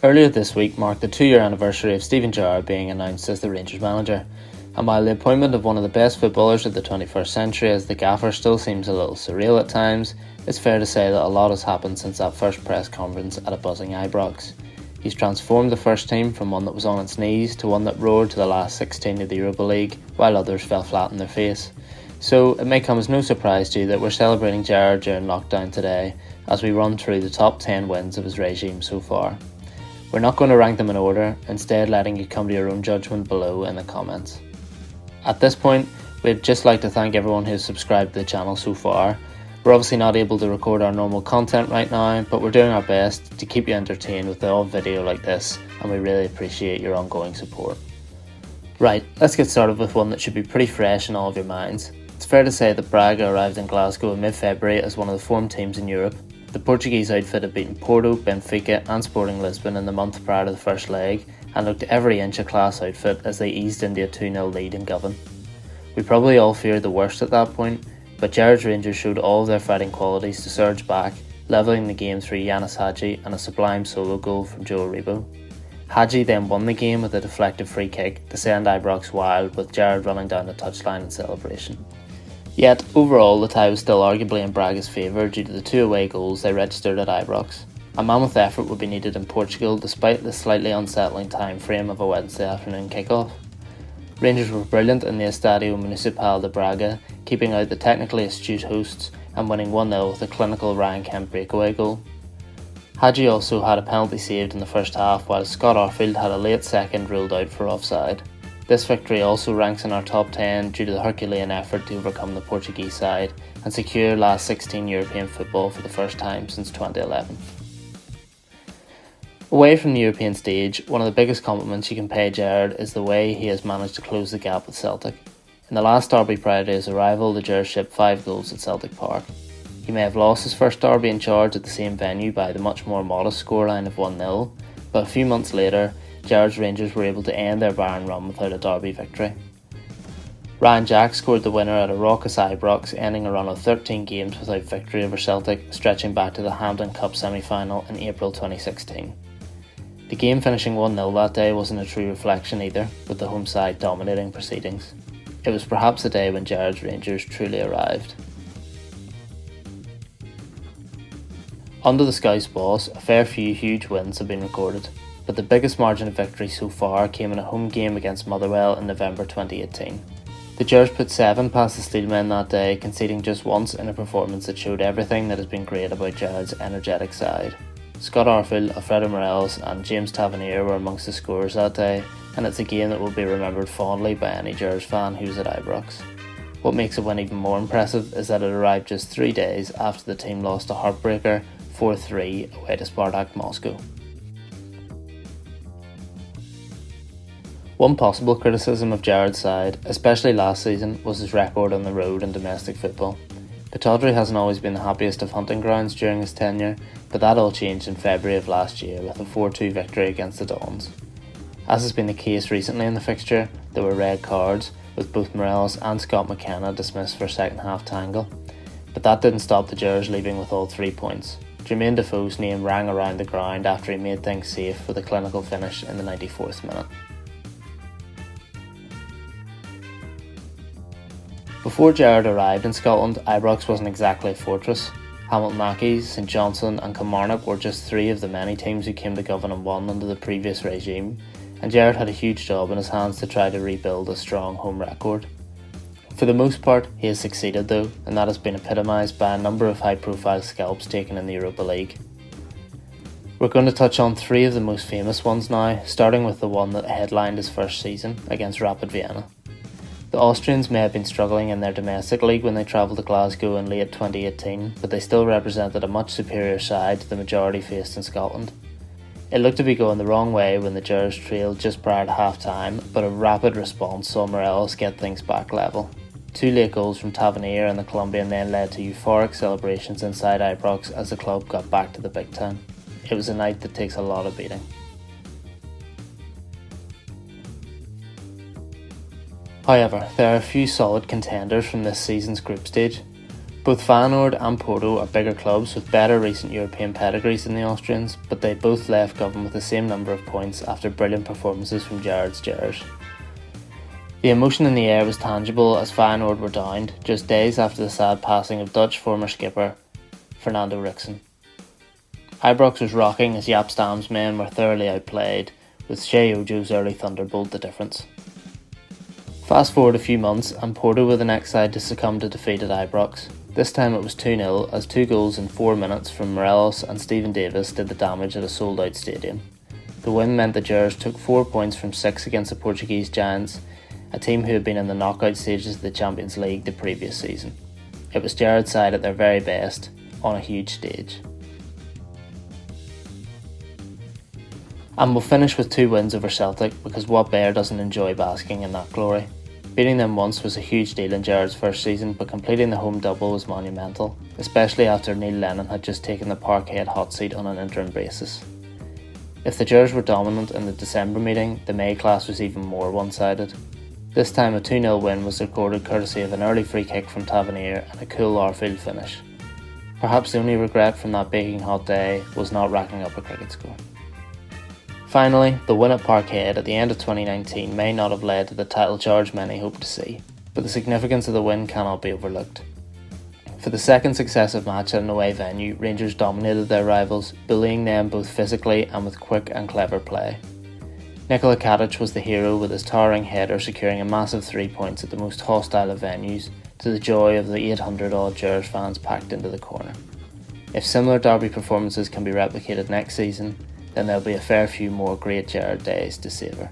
Earlier this week marked the 2-year anniversary of Steven Gerrard being announced as the Rangers manager, and while the appointment of one of the best footballers of the 21st century as the gaffer still seems a little surreal at times, it's fair to say that a lot has happened since that first press conference at a buzzing Ibrox. He's transformed the first team from one that was on its knees to one that roared to the last 16 of the Europa League, while others fell flat on their face. So it may come as no surprise to you that we're celebrating Gerrard during lockdown today as we run through the top 10 wins of his regime so far. We're not going to rank them in order, instead letting you come to your own judgment below in the comments. At this point, we'd just like to thank everyone who's subscribed to the channel so far. We're obviously not able to record our normal content right now, but we're doing our best to keep you entertained with the odd video like this, and we really appreciate your ongoing support. Right, let's get started with one that should be pretty fresh in all of your minds. It's fair to say that Braga arrived in Glasgow in mid-February as one of the form teams in Europe. The Portuguese outfit had beaten Porto, Benfica and Sporting Lisbon in the month prior to the first leg and looked every inch a class outfit as they eased into a 2-0 lead in Govan. We probably all feared the worst at that point, but Gerrard's Rangers showed all of their fighting qualities to surge back, levelling the game through Yanis Hadji and a sublime solo goal from Joe Aribo. Hadji then won the game with a deflected free kick to send Ibrox wild, with Gerrard running down the touchline in celebration. Yet, overall, the tie was still arguably in Braga's favour due to the 2 away goals they registered at Ibrox. A mammoth effort would be needed in Portugal despite the slightly unsettling time frame of a Wednesday afternoon kickoff. Rangers were brilliant in the Estadio Municipal de Braga, keeping out the technically astute hosts and winning 1-0 with a clinical Ryan Kent breakaway goal. Hadji also had a penalty saved in the first half, while Scott Arfield had a late second ruled out for offside. This victory also ranks in our top 10 due to the Herculean effort to overcome the Portuguese side and secure last 16 European football for the first time since 2011. Away from the European stage, one of the biggest compliments you can pay Gerrard is the way he has managed to close the gap with Celtic. In the last derby prior to his arrival, the Gers shipped 5 goals at Celtic Park. He may have lost his first derby in charge at the same venue by the much more modest scoreline of 1-0, but a few months later, Gerrard's Rangers were able to end their barren run without a derby victory. Ryan Jack scored the winner at a raucous Ibrox, ending a run of 13 games without victory over Celtic, stretching back to the Hampden Cup semi-final in April 2016. The game finishing 1-0 that day wasn't a true reflection either, with the home side dominating proceedings. It was perhaps the day when Gerrard's Rangers truly arrived. Under the Scouse boss, a fair few huge wins have been recorded, but the biggest margin of victory so far came in a home game against Motherwell in November 2018. The Gers put 7 past the Steelmen that day, conceding just once in a performance that showed everything that has been great about Gerrard's energetic side. Scott Arfield, Alfredo Morelos and James Tavernier were amongst the scorers that day, and it's a game that will be remembered fondly by any Gers fan who's at Ibrox. What makes the win even more impressive is that it arrived just 3 days after the team lost a heartbreaker 4-3 away to Spartak Moscow. One possible criticism of Gerrard's side, especially last season, was his record on the road in domestic football. Pittodrie hasn't always been the happiest of hunting grounds during his tenure, but that all changed in February of last year with a 4-2 victory against the Dons. As has been the case recently in the fixture, there were red cards, with both Morelos and Scott McKenna dismissed for second half tangle. But that didn't stop the Gers leaving with all 3 points. Jermaine Defoe's name rang around the ground after he made things safe with a clinical finish in the 94th minute. Before Gerrard arrived in Scotland, Ibrox wasn't exactly a fortress. Hamilton Accies, St Johnstone and Kilmarnock were just 3 of the many teams who came to Govan and won under the previous regime, and Gerrard had a huge job in his hands to try to rebuild a strong home record. For the most part, he has succeeded though, and that has been epitomised by a number of high-profile scalps taken in the Europa League. We're going to touch on 3 of the most famous ones now, starting with the one that headlined his first season against Rapid Vienna. The Austrians may have been struggling in their domestic league when they travelled to Glasgow in late 2018, but they still represented a much superior side to the majority faced in Scotland. It looked to be going the wrong way when the Gers trailed just prior to half-time, but a rapid response saw Morelos get things back level. 2 late goals from Tavernier and the Colombian then led to euphoric celebrations inside Ibrox as the club got back to the big time. It was a night that takes a lot of beating. However, there are a few solid contenders from this season's group stage. Both Feyenoord and Porto are bigger clubs with better recent European pedigrees than the Austrians, but they both left Govan with the same number of points after brilliant performances from Gerrard's Gers. The emotion in the air was tangible as Feyenoord were downed just days after the sad passing of Dutch former skipper Fernando Rixen. Ibrox was rocking as Jaap Stam's men were thoroughly outplayed, with Shea Ojo's early thunderbolt the difference. Fast forward a few months and Porto were the next side to succumb to defeat at Ibrox. This time it was 2-0 as 2 goals in 4 minutes from Morelos and Stephen Davis did the damage at a sold out stadium. The win meant the Gers took 4 points from 6 against the Portuguese Giants, a team who had been in the knockout stages of the Champions League the previous season. It was Gerrard's side at their very best, on a huge stage. And we'll finish with 2 wins over Celtic because what bear doesn't enjoy basking in that glory? Beating them once was a huge deal in Gerrard's first season, but completing the home double was monumental, especially after Neil Lennon had just taken the Parkhead hot seat on an interim basis. If the Gers were dominant in the December meeting, the May clash was even more one-sided. This time a 2-0 win was recorded courtesy of an early free kick from Tavernier and a cool Arfield finish. Perhaps the only regret from that baking hot day was not racking up a cricket score. Finally, the win at Parkhead at the end of 2019 may not have led to the title charge many hoped to see, but the significance of the win cannot be overlooked. For the second successive match at an away venue, Rangers dominated their rivals, bullying them both physically and with quick and clever play. Nikola Katic was the hero with his towering header securing a massive 3 points at the most hostile of venues, to the joy of the 800 odd Gers fans packed into the corner. If similar derby performances can be replicated next season, then there'll be a fair few more great Gerrard days to savour.